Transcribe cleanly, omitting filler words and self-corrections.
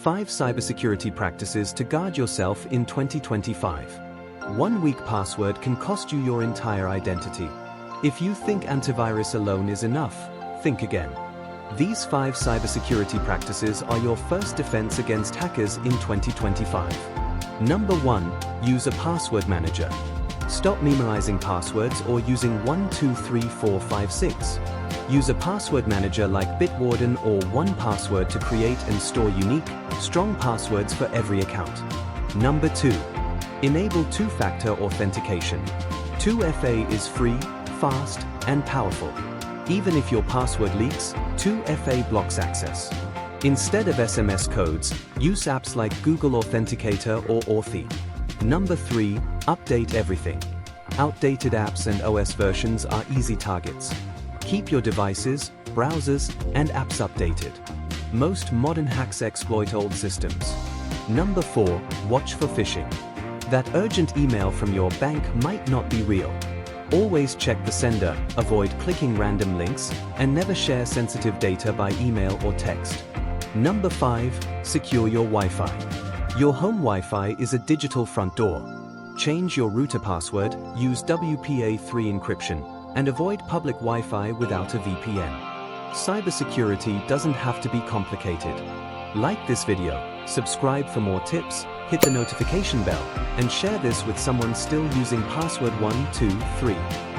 5 cybersecurity practices to guard yourself in 2025. One weak password can cost you your entire identity. If you think antivirus alone is enough, think again. These 5 cybersecurity practices are your first defense against hackers in 2025. Number 1. Use a password manager. Stop memorizing passwords or using 123456. Use a password manager like Bitwarden or 1Password to create and store unique, strong passwords for every account. Number 2. Enable two-factor authentication. 2FA is free, fast, and powerful. Even if your password leaks, 2FA blocks access. Instead of SMS codes, use apps like Google Authenticator or Authy. Number 3. Update everything. Outdated apps and OS versions are easy targets. Keep your devices, browsers, and apps updated. Most modern hacks exploit old systems. Number 4. Watch for phishing. That urgent email from your bank might not be real. Always check the sender, avoid clicking random links, and never share sensitive data by email or text. Number 5. Secure your Wi-Fi. Your home Wi-Fi is a digital front door. Change your router password, use WPA3 encryption, and avoid public Wi-Fi without a VPN. Cybersecurity doesn't have to be complicated. Like this video, subscribe for more tips, hit the notification bell, and share this with someone still using password 123.